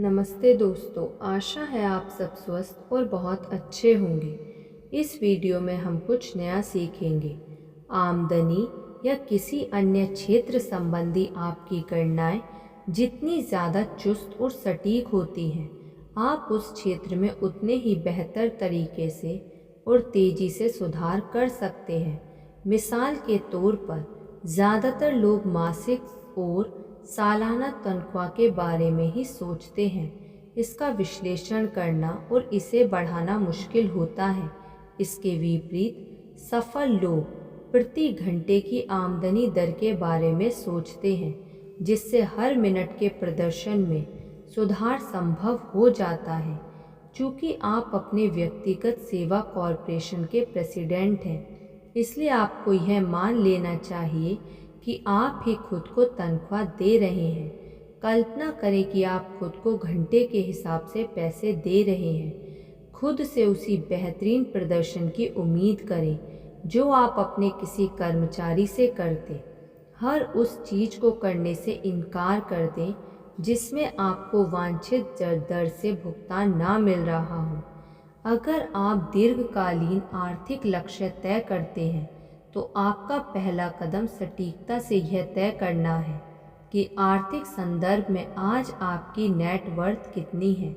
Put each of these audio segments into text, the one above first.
नमस्ते दोस्तों, आशा है आप सब स्वस्थ और बहुत अच्छे होंगे। इस वीडियो में हम कुछ नया सीखेंगे। आमदनी या किसी अन्य क्षेत्र संबंधी आपकी गणनाएं जितनी ज़्यादा चुस्त और सटीक होती हैं, आप उस क्षेत्र में उतने ही बेहतर तरीके से और तेज़ी से सुधार कर सकते हैं। मिसाल के तौर पर, ज़्यादातर लोग मासिक और सालाना तनख्वाह के बारे में ही सोचते हैं। इसका विश्लेषण करना और इसे बढ़ाना मुश्किल होता है। इसके विपरीत सफल लोग प्रति घंटे की आमदनी दर के बारे में सोचते हैं, जिससे हर मिनट के प्रदर्शन में सुधार संभव हो जाता है। चूँकि आप अपने व्यक्तिगत सेवा कॉरपोरेशन के प्रेसिडेंट हैं, इसलिए आपको यह मान लेना चाहिए कि आप ही खुद को तनख्वाह दे रहे हैं। कल्पना करें कि आप खुद को घंटे के हिसाब से पैसे दे रहे हैं। खुद से उसी बेहतरीन प्रदर्शन की उम्मीद करें जो आप अपने किसी कर्मचारी से करते। हर उस चीज़ को करने से इनकार कर दें जिसमें आपको वांछित दर से भुगतान ना मिल रहा हो। अगर आप दीर्घकालीन आर्थिक लक्ष्य तय करते हैं, तो आपका पहला कदम सटीकता से यह तय करना है कि आर्थिक संदर्भ में आज आपकी नेटवर्थ कितनी है।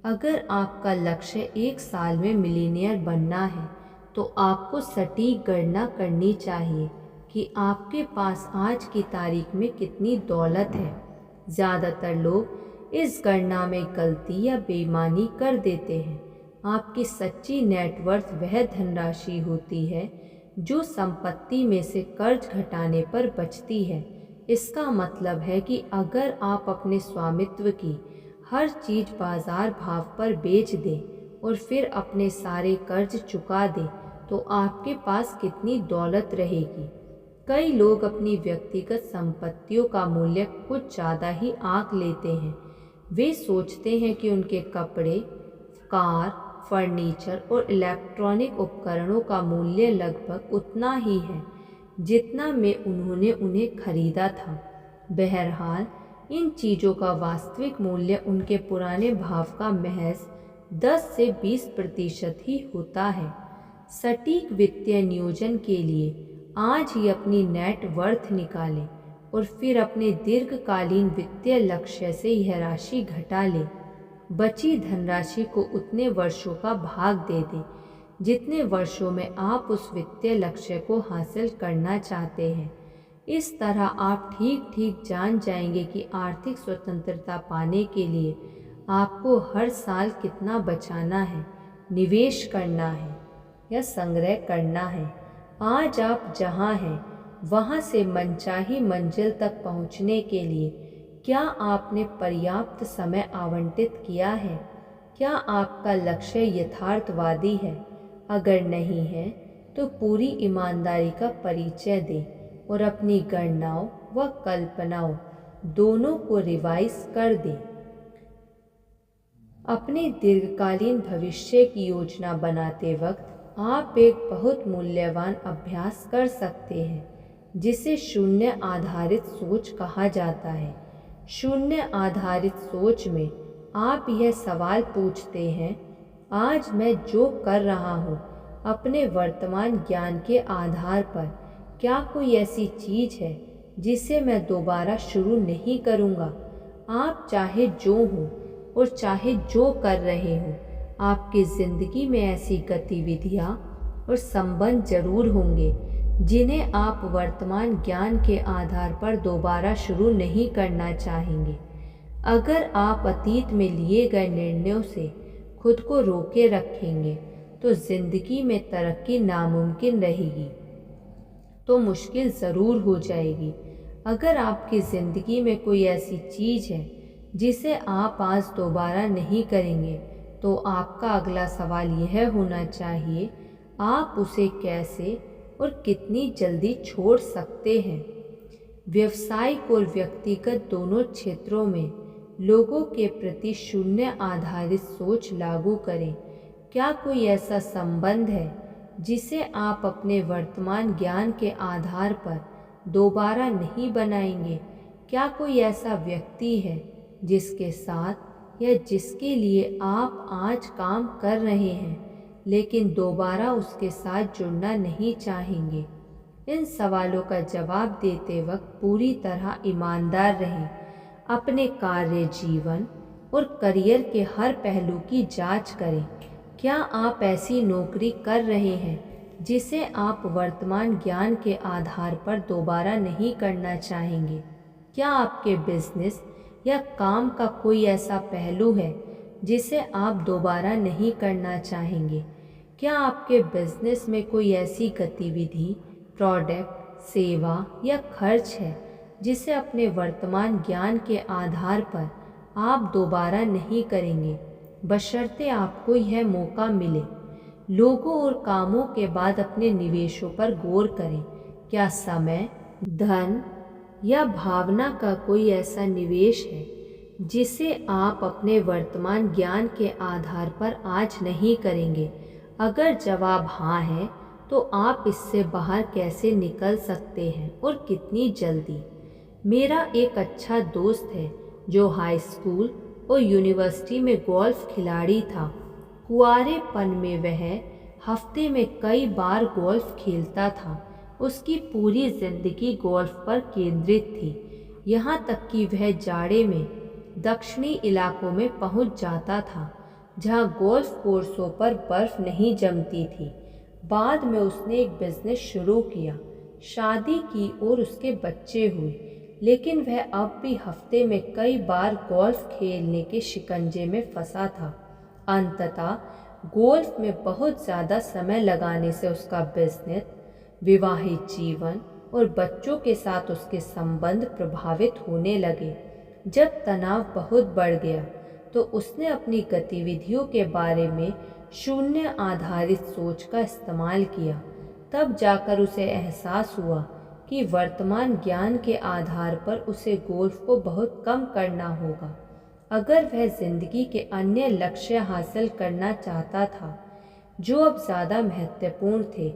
अगर आपका लक्ष्य 1 साल में मिलीनियर बनना है, तो आपको सटीक गणना करनी चाहिए कि आपके पास आज की तारीख में कितनी दौलत है। ज़्यादातर लोग इस गणना में गलती या बेईमानी कर देते हैं। आपकी सच्ची नेटवर्थ वह धनराशि होती है जो संपत्ति में से कर्ज घटाने पर बचती है। इसका मतलब है कि अगर आप अपने स्वामित्व की हर चीज़ बाजार भाव पर बेच दें और फिर अपने सारे कर्ज चुका दें, तो आपके पास कितनी दौलत रहेगी। कई लोग अपनी व्यक्तिगत संपत्तियों का मूल्य कुछ ज़्यादा ही आंक लेते हैं। वे सोचते हैं कि उनके कपड़े, कार, फर्नीचर और इलेक्ट्रॉनिक उपकरणों का मूल्य लगभग उतना ही है जितना में उन्होंने उन्हें खरीदा था। बहरहाल, इन चीज़ों का वास्तविक मूल्य उनके पुराने भाव का महज 10 से 20% ही होता है। सटीक वित्तीय नियोजन के लिए आज ही अपनी नेट वर्थ निकालें और फिर अपने दीर्घकालीन वित्तीय लक्ष्य से यह राशि घटा लें। बची धनराशि को उतने वर्षों का भाग दे दें जितने वर्षों में आप उस वित्तीय लक्ष्य को हासिल करना चाहते हैं। इस तरह आप ठीक ठीक जान जाएंगे कि आर्थिक स्वतंत्रता पाने के लिए आपको हर साल कितना बचाना है, निवेश करना है या संग्रह करना है। आज आप जहां हैं, वहां से मनचाही मंजिल तक पहुंचने के लिए क्या आपने पर्याप्त समय आवंटित किया है? क्या आपका लक्ष्य यथार्थवादी है? अगर नहीं है, तो पूरी ईमानदारी का परिचय दें और अपनी गणनाओं व कल्पनाओं दोनों को रिवाइज कर दें। अपने दीर्घकालीन भविष्य की योजना बनाते वक्त आप एक बहुत मूल्यवान अभ्यास कर सकते हैं, जिसे शून्य आधारित सोच कहा जाता है। शून्य आधारित सोच में आप यह सवाल पूछते हैं, आज मैं जो कर रहा हूँ अपने वर्तमान ज्ञान के आधार पर, क्या कोई ऐसी चीज़ है जिसे मैं दोबारा शुरू नहीं करूँगा? आप चाहे जो हो और चाहे जो कर रहे हो, आपकी ज़िंदगी में ऐसी गतिविधियाँ और संबंध जरूर होंगे जिन्हें आप वर्तमान ज्ञान के आधार पर दोबारा शुरू नहीं करना चाहेंगे। अगर आप अतीत में लिए गए निर्णयों से खुद को रोके रखेंगे, तो जिंदगी में तरक्की नामुमकिन रहेगी, तो मुश्किल ज़रूर हो जाएगी। अगर आपकी ज़िंदगी में कोई ऐसी चीज़ है जिसे आप आज दोबारा नहीं करेंगे, तो आपका अगला सवाल यह होना चाहिए, आप उसे कैसे और कितनी जल्दी छोड़ सकते हैं। व्यवसायिक और व्यक्तिगत दोनों क्षेत्रों में लोगों के प्रति शून्य आधारित सोच लागू करें। क्या कोई ऐसा संबंध है जिसे आप अपने वर्तमान ज्ञान के आधार पर दोबारा नहीं बनाएंगे? क्या कोई ऐसा व्यक्ति है जिसके साथ या जिसके लिए आप आज काम कर रहे हैं लेकिन दोबारा उसके साथ जुड़ना नहीं चाहेंगे? इन सवालों का जवाब देते वक्त पूरी तरह ईमानदार रहें। अपने कार्य जीवन और करियर के हर पहलू की जांच करें। क्या आप ऐसी नौकरी कर रहे हैं जिसे आप वर्तमान ज्ञान के आधार पर दोबारा नहीं करना चाहेंगे? क्या आपके बिजनेस या काम का कोई ऐसा पहलू है जिसे आप दोबारा नहीं करना चाहेंगे? क्या आपके बिजनेस में कोई ऐसी गतिविधि, प्रोडक्ट, सेवा या खर्च है जिसे अपने वर्तमान ज्ञान के आधार पर आप दोबारा नहीं करेंगे, बशर्ते आपको यह मौका मिले? लोगों और कामों के बाद अपने निवेशों पर गौर करें। क्या समय, धन या भावना का कोई ऐसा निवेश है जिसे आप अपने वर्तमान ज्ञान के आधार पर आज नहीं करेंगे? अगर जवाब हाँ है, तो आप इससे बाहर कैसे निकल सकते हैं और कितनी जल्दी? मेरा एक अच्छा दोस्त है जो हाई स्कूल और यूनिवर्सिटी में गोल्फ खिलाड़ी था। कुंवारेपन में वह हफ्ते में कई बार गोल्फ खेलता था। उसकी पूरी जिंदगी गोल्फ पर केंद्रित थी, यहाँ तक कि वह जाड़े में दक्षिणी इलाकों में पहुँच जाता था जहाँ गोल्फ कोर्सों पर बर्फ नहीं जमती थी। बाद में उसने एक बिजनेस शुरू किया, शादी की और उसके बच्चे हुए, लेकिन वह अब भी हफ्ते में कई बार गोल्फ खेलने के शिकंजे में फंसा था। अंततः गोल्फ में बहुत ज़्यादा समय लगाने से उसका बिजनेस, विवाहित जीवन और बच्चों के साथ उसके संबंध प्रभावित होने लगे। जब तनाव बहुत बढ़ गया तो उसने अपनी गतिविधियों के बारे में शून्य आधारित सोच का इस्तेमाल किया। तब जाकर उसे एहसास हुआ कि वर्तमान ज्ञान के आधार पर उसे गोल्फ को बहुत कम करना होगा अगर वह जिंदगी के अन्य लक्ष्य हासिल करना चाहता था जो अब ज़्यादा महत्वपूर्ण थे।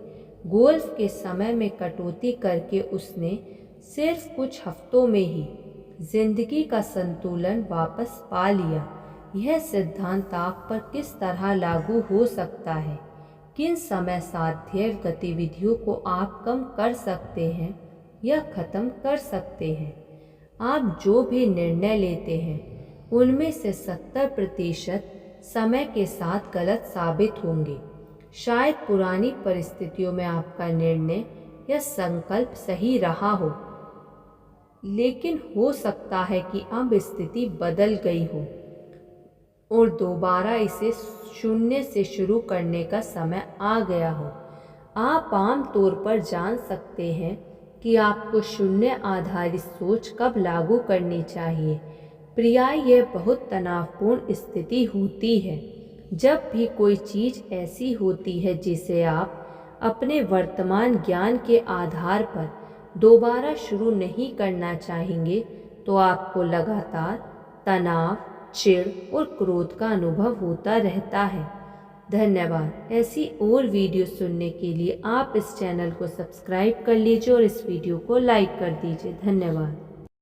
गोल्फ के समय में कटौती करके उसने सिर्फ कुछ हफ्तों में ही जिंदगी का संतुलन वापस पा लिया। यह सिद्धांत आप पर किस तरह लागू हो सकता है? किन समय साध्य गतिविधियों को आप कम कर सकते हैं या ख़त्म कर सकते हैं? आप जो भी निर्णय लेते हैं उनमें से 70% समय के साथ गलत साबित होंगे। शायद पुरानी परिस्थितियों में आपका निर्णय या संकल्प सही रहा हो, लेकिन हो सकता है कि अब स्थिति बदल गई हो और दोबारा इसे शून्य से शुरू करने का समय आ गया हो। आप आम तौर पर जान सकते हैं कि आपको शून्य आधारित सोच कब लागू करनी चाहिए। प्रिया, यह बहुत तनावपूर्ण स्थिति होती है जब भी कोई चीज़ ऐसी होती है जिसे आप अपने वर्तमान ज्ञान के आधार पर दोबारा शुरू नहीं करना चाहेंगे, तो आपको लगातार तनाव, चिढ़ और क्रोध का अनुभव होता रहता है। धन्यवाद। ऐसी और वीडियो सुनने के लिए आप इस चैनल को सब्सक्राइब कर लीजिए और इस वीडियो को लाइक कर दीजिए। धन्यवाद।